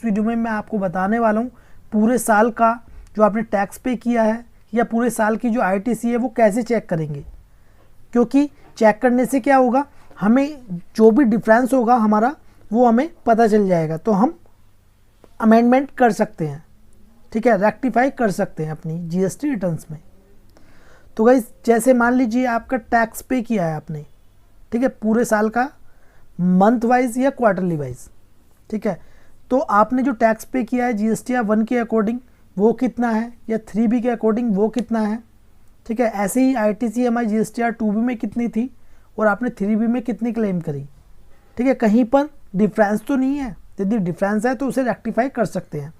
इस वीडियो में मैं आपको बताने वाला हूँ पूरे साल का जो आपने टैक्स पे किया है या पूरे साल की जो आईटीसी है वो कैसे चेक करेंगे, क्योंकि चेक करने से क्या होगा, हमें जो भी डिफरेंस होगा हमारा वो हमें पता चल जाएगा, तो हम अमेंडमेंट कर सकते हैं, ठीक है, रेक्टिफाई कर सकते हैं अपनी जीएसटी रिटर्न्स में। तो गाइस जैसे मान लीजिए आपका टैक्स पे किया है आपने, ठीक है, पूरे साल का मंथ वाइज या क्वार्टरली वाइज, ठीक है, तो आपने जो टैक्स पे किया है जीएसटीआर 1 के अकॉर्डिंग वो कितना है या 3B के अकॉर्डिंग वो कितना है, ठीक है। ऐसे ही आईटीसी हमारी जीएसटीआर 2B में कितनी थी और आपने 3B में कितनी क्लेम करी, ठीक है, कहीं पर डिफरेंस तो नहीं है, यदि डिफरेंस है तो उसे रेक्टिफाई कर सकते हैं।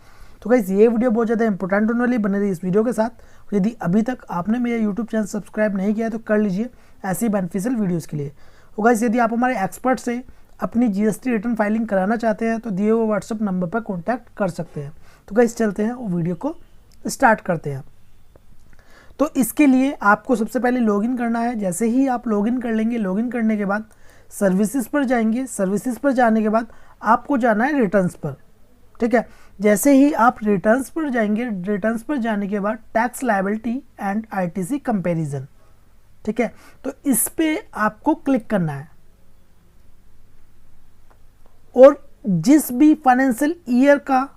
तो गाइस ये वीडियो बहुत ज़्यादा इंपॉर्टेंट होने वाली, बने रही इस वीडियो के साथ। यदि अभी तक आपने मेरा यूट्यूब चैनल सब्सक्राइब नहीं किया है तो कर लीजिए ऐसी बेनिफिशियल वीडियोज़ के लिए। तो गाइस यदि आप हमारे एक्सपर्ट से अपनी जीएसटी रिटर्न फाइलिंग कराना चाहते हैं तो दिए हुए व्हाट्सअप नंबर पर कॉन्टैक्ट कर सकते हैं। तो गाइस चलते हैं और वीडियो को स्टार्ट करते हैं। तो इसके लिए आपको सबसे पहले लॉगिन करना है। जैसे ही आप लॉगिन कर लेंगे, लॉगिन करने के बाद सर्विसेज पर जाएंगे, सर्विसेज पर जाने के बाद आपको जाना है रिटर्न्स पर, ठीक है। जैसे ही आप रिटर्न्स पर जाएंगे, रिटर्न्स पर जाने के बाद tax liability and ITC comparison, ठीक है, तो इस पे आपको क्लिक करना है और जिस भी फाइनेंशियल ईयर का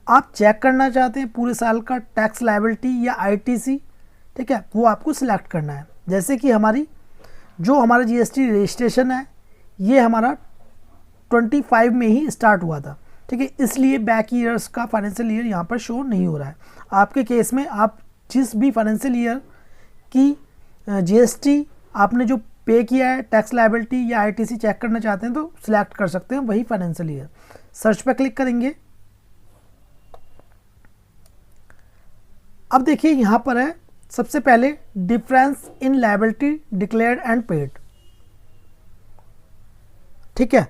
आप चेक करना चाहते हैं पूरे साल का टैक्स लायबिलिटी या आईटीसी, ठीक है, वो आपको सिलेक्ट करना है। जैसे कि हमारा जीएसटी रजिस्ट्रेशन है ये हमारा 25 में ही स्टार्ट हुआ था, ठीक है, इसलिए बैक ईयर्स का फाइनेंशियल ईयर यहाँ पर शो नहीं हो रहा है। आपके केस में आप जिस भी फाइनेंशियल ईयर की जीएसटी आपने जो पे किया है टैक्स लायबिलिटी या आईटीसी चेक करना चाहते हैं तो सिलेक्ट कर सकते हैं वही फाइनेंशियल ईयर। सर्च पर क्लिक करेंगे। अब देखिए यहाँ पर है सबसे पहले difference in liability declared and paid, ठीक है।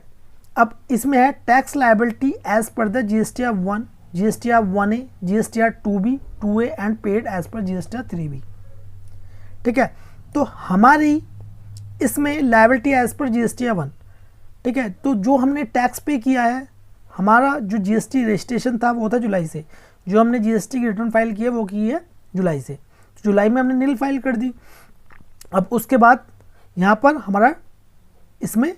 अब इसमें है tax liability as per the GSTR 1, GSTR 1A, GSTR 2B, 2A and paid as per GSTR 3B, ठीक है। तो हमारी इसमें लायबिलिटी एज पर जीएसटीआर 1, ठीक है, तो जो हमने टैक्स पे किया है, हमारा जो जीएसटी रजिस्ट्रेशन था वो था जुलाई से, जो हमने जीएसटी की रिटर्न फाइल की है वो की है जुलाई से, जुलाई में हमने नील फाइल कर दी। अब उसके बाद यहाँ पर हमारा इसमें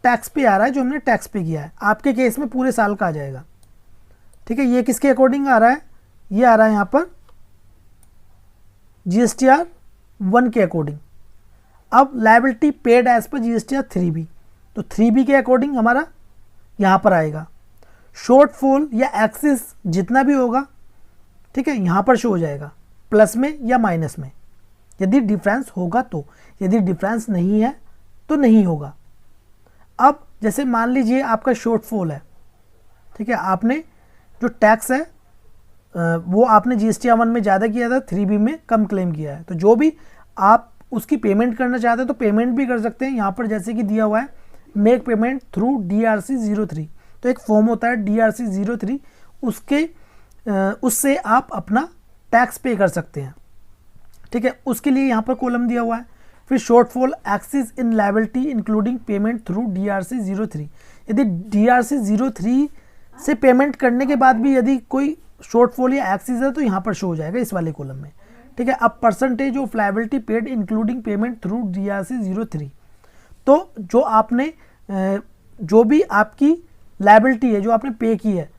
टैक्स पे आ रहा है जो हमने टैक्स पे किया है। आपके केस में पूरे साल का आ जाएगा, ठीक है। ये किसके अकॉर्डिंग आ रहा है, ये आ रहा है यहाँ पर जीएसटीआर 1 के अकॉर्डिंग। अब liability paid as per GSTR 3B, तो 3B के अकॉर्डिंग हमारा यहाँ पर आएगा। शॉर्टफॉल या एक्सेस जितना भी होगा, ठीक है, यहाँ पर शो हो जाएगा प्लस में या माइनस में, यदि डिफरेंस होगा तो, यदि डिफरेंस नहीं है तो नहीं होगा। अब जैसे मान लीजिए आपका शॉर्टफॉल है, ठीक है, आपने जो टैक्स है वो आपने जीएसटीआर 1 में ज़्यादा किया था, 3B में कम क्लेम किया है, तो जो भी आप उसकी पेमेंट करना चाहते हैं तो पेमेंट भी कर सकते हैं। यहाँ पर जैसे कि दिया हुआ है मेक पेमेंट थ्रू DRC 03, तो एक फॉर्म होता है DRC 03, उससे आप अपना टैक्स पे कर सकते हैं, ठीक है। उसके लिए यहाँ पर कॉलम दिया हुआ है। फिर shortfall excess in liability including payment through DRC 03, यदि DRC 03 से पेमेंट करने के बाद भी यदि कोई शॉर्टफॉल या एक्सेस है तो यहाँ पर शो हो जाएगा इस वाले कॉलम में, ठीक है। अब percentage of liability paid including payment through DRC 03, तो जो आपने जो भी आपकी लायबिलिटी है जो आपने पे की है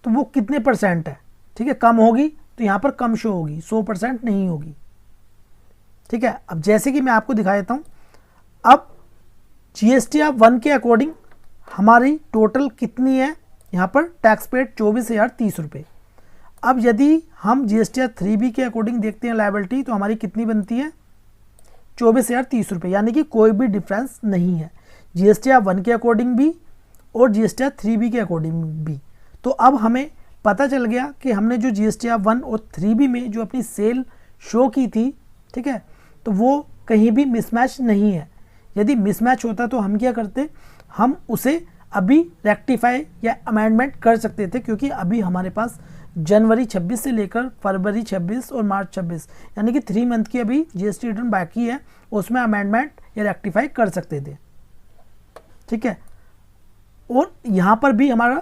तो वो कितने % है, ठीक है, कम होगी तो यहाँ पर कम शो होगी, 100% नहीं होगी, ठीक है। अब जैसे कि मैं आपको दिखा देता हूँ, अब जीएसटीआर 1 के अकॉर्डिंग हमारी टोटल कितनी है, यहाँ पर टैक्स पेड 24,030 रुपये। अब यदि हम जीएसटीआर 3B के अकॉर्डिंग देखते हैं लायबिलिटी तो हमारी कितनी बनती है 24,030 रुपये, यानी कि कोई भी डिफरेंस नहीं है जीएसटीआर 1 के अकॉर्डिंग भी और जीएसटीआर 3B के अकॉर्डिंग भी। तो अब हमें पता चल गया कि हमने जो जीएसटीआर 1 और 3B में जो अपनी सेल शो की थी, ठीक है, तो वो कहीं भी मिसमैच नहीं है। यदि मिसमैच होता तो हम क्या करते, हम उसे अभी रेक्टिफाई या अमेंडमेंट कर सकते थे, क्योंकि अभी हमारे पास जनवरी 26 से लेकर फरवरी 26 और मार्च 26 यानी कि 3 मंथ की अभी जीएसटी रिटर्न बाकी है, उसमें अमेंडमेंट या रेक्टिफाई कर सकते थे, ठीक है। और यहाँ पर भी हमारा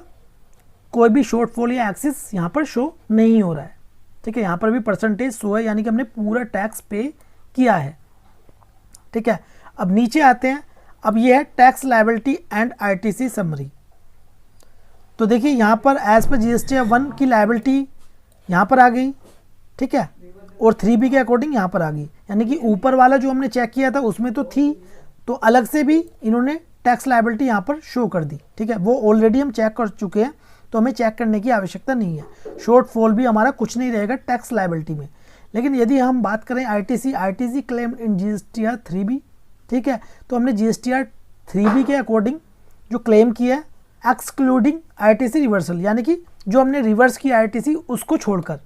कोई भी शॉर्टफॉल या एक्सेस यहाँ पर शो नहीं हो रहा है। ठीक है, यहाँ पर भी परसेंटेज शो है, यानी कि हमने पूरा टैक्स पे किया है। ठीक है, अब नीचे आते हैं। अब ये है tax liability and ITC summary. तो देखिए यहाँ पर एज पर जीएसटी 1 की लायबिलिटी यहाँ पर आ गई। ठीक है, और 3B के अकॉर्डिंग यहाँ पर आ गई, यानी कि ऊपर वाला जो हमने चेक किया था उसमें तो थी, तो अलग से भी इन्होंने टैक्स लायबिलिटी यहाँ पर शो कर दी। ठीक है, वो ऑलरेडी हम चेक कर चुके हैं, तो हमें चेक करने की आवश्यकता नहीं है। शॉर्टफॉल भी हमारा कुछ नहीं रहेगा टैक्स लायबिलिटी में। लेकिन यदि हम बात करें ITC claim in GSTR 3B, ठीक है, तो हमने जीएसटीआर 3B के अकॉर्डिंग जो क्लेम किया है एक्सक्लूडिंग आईटीसी रिवर्सल, यानी कि जो हमने रिवर्स किया आईटीसी उसको छोड़कर,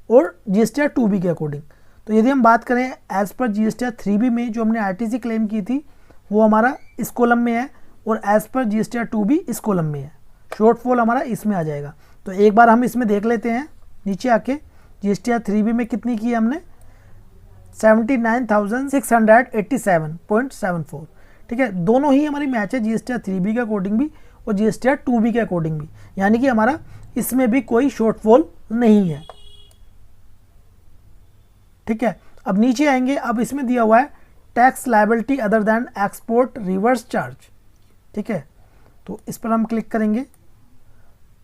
और जीएसटीआर 2B के अकॉर्डिंग। तो यदि हम बात करें एज पर जीएसटीआर 3B में जो हमने आईटीसी क्लेम की थी वो हमारा इस कॉलम में है, और एज पर जीएसटीआर 2B इस कॉलम में है। शॉर्टफॉल हमारा इसमें आ जाएगा। तो एक बार हम इसमें देख लेते हैं, नीचे आके जीएसटीआर 3B में कितनी की हमने 79,687.74। ठीक है, दोनों ही हमारी मैच है, जीएसटीआर 3B के अकॉर्डिंग भी और जीएसटीआर 2B के अकॉर्डिंग भी, यानी कि हमारा इसमें भी कोई शॉर्टफॉल नहीं है। ठीक है, अब नीचे आएंगे। अब इसमें दिया हुआ है tax liability other than export reverse charge. ठीक है, तो इस पर हम क्लिक करेंगे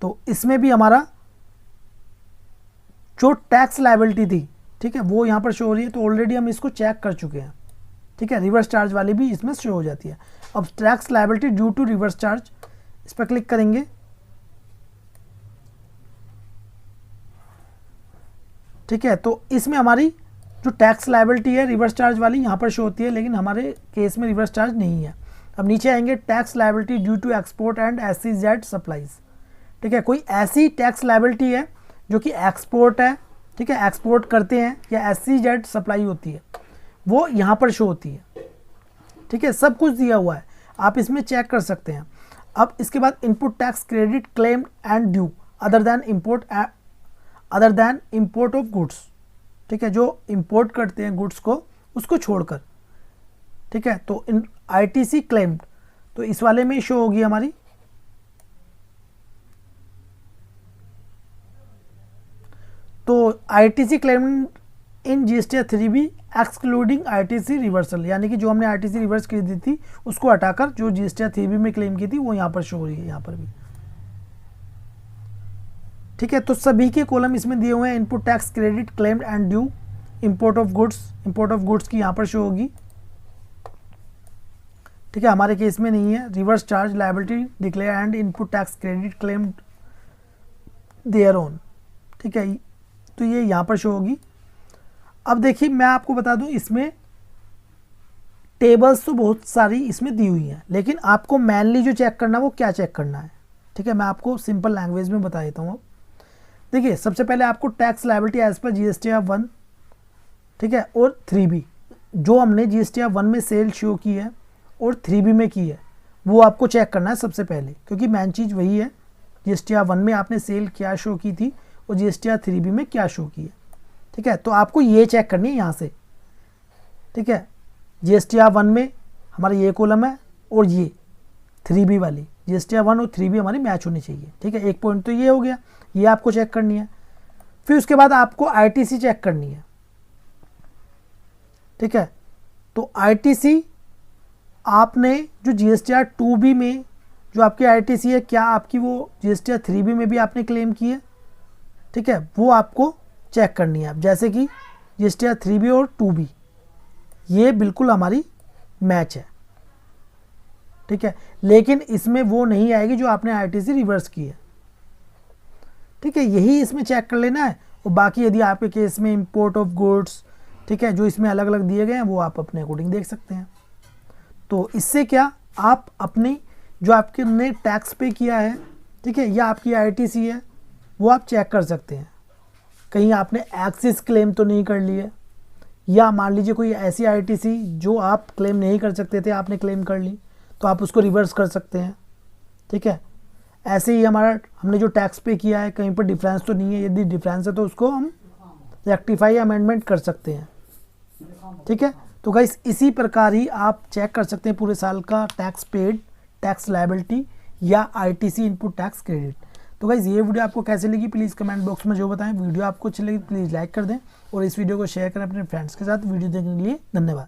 तो इसमें भी हमारा जो टैक्स लायबिलिटी थी, ठीक है, वो यहाँ पर शो हो रही है। तो ऑलरेडी हम इसको चेक कर चुके हैं। ठीक है, रिवर्स चार्ज वाली भी इसमें शो हो जाती है। अब tax liability due to reverse charge, इस पर क्लिक करेंगे। ठीक है, तो इसमें हमारी जो टैक्स लायबिलिटी है रिवर्स चार्ज वाली यहाँ पर शो होती है, लेकिन हमारे केस में रिवर्स चार्ज नहीं है। अब नीचे आएंगे tax liability due to export and SEZ supplies. ठीक है, कोई ऐसी टैक्स लायबिलिटी है जो कि एक्सपोर्ट है, ठीक है, एक्सपोर्ट करते हैं या SEZ सप्लाई होती है, वो यहाँ पर शो होती है। ठीक है, सब कुछ दिया हुआ है, आप इसमें चेक कर सकते हैं। अब इसके बाद input tax credit claimed and due other than import of goods. ठीक है, जो इंपोर्ट करते हैं गुड्स को उसको छोड़कर। ठीक है, तो इन आईटीसी क्लेम्ड, तो इस वाले में शो होगी हमारी। तो आईटीसी क्लेम्ड इन GSTR 3B excluding ITC reversal, यानी कि जो हमने आईटीसी रिवर्स की दी थी उसको हटाकर जो जीएसटीआर 3B में क्लेम की थी वो यहाँ पर शो हो रही है, यहाँ पर भी। ठीक है, तो सभी के कॉलम इसमें दिए हुए हैं। Input tax credit claimed and due, import of goods की यहाँ पर शो होगी। ठीक है, हमारे केस में नहीं है। Reverse charge liability declare and input tax credit claimed their own. ठीक है, तो ये यहाँ पर शो होगी। अब देखिए मैं आपको बता दूं, इसमें टेबल्स तो बहुत सारी इसमें दी हुई हैं, लेकिन आपको मैनली जो चेक करना है वो क्या चेक करना है। ठीक है, मैं आपको सिंपल लैंग्वेज में बता देता हूँ। अब देखिए, सबसे पहले आपको tax liability as per GSTR 1, ठीक है, और 3B, जो हमने जीएसटीआर 1 में सेल शो की है और 3B में की है वो आपको चेक करना है सबसे पहले, क्योंकि मेन चीज़ वही है। जीएसटीआर 1 में आपने सेल क्या शो की थी और जीएसटीआर 3B में क्या शो की है। ठीक है, तो आपको ये चेक करनी है यहाँ से। ठीक है, जीएसटीआर 1 में हमारा ये कॉलम है और ये 3B वाली, जीएसटीआर 1 और 3B हमारी मैच होनी चाहिए। ठीक है, एक पॉइंट तो ये हो गया, ये आपको चेक करनी है। फिर उसके बाद आपको आईटीसी चेक करनी है। ठीक है, तो आईटीसी आपने जो जीएसटीआर 2B में जो आपकी आईटीसी है, क्या आपकी वो जीएसटीआर 3B में भी आपने क्लेम की है। ठीक है, वो आपको चेक करनी है। अब जैसे कि जीएसटीआर 3B और 2B ये बिल्कुल हमारी मैच है। ठीक है, लेकिन इसमें वो नहीं आएगी जो आपने आईटीसी रिवर्स की है। ठीक है, यही इसमें चेक कर लेना है। और बाकी यदि आपके केस में इंपोर्ट ऑफ गुड्स, ठीक है, जो इसमें अलग अलग दिए गए हैं वो आप अपने अकॉर्डिंग देख सकते हैं। तो इससे क्या आप अपनी जो आपके ने टैक्स पे किया है, ठीक है, या आपकी आईटीसी है, वो आप चेक कर सकते हैं। कहीं आपने एक्सेस क्लेम तो नहीं कर ली है, या मान लीजिए कोई ऐसी आईटीसी जो आप क्लेम नहीं कर सकते थे आपने क्लेम कर ली, तो आप उसको रिवर्स कर सकते हैं। ठीक है, ऐसे ही हमने जो टैक्स पे किया है कहीं पर डिफरेंस तो नहीं है, यदि डिफरेंस है तो उसको हम रेक्टिफाई अमेंडमेंट कर सकते हैं। ठीक है, तो गाइस इसी प्रकार ही आप चेक कर सकते हैं पूरे साल का टैक्स पेड, टैक्स लायबिलिटी या आईटीसी इनपुट टैक्स क्रेडिट। तो गाइज़ ये वीडियो आपको कैसे लगी प्लीज़ कमेंट बॉक्स में जो बताएं। वीडियो आपको अच्छी लगी प्लीज़ लाइक कर दें और इस वीडियो को शेयर करें अपने फ्रेंड्स के साथ। वीडियो देखने के लिए धन्यवाद।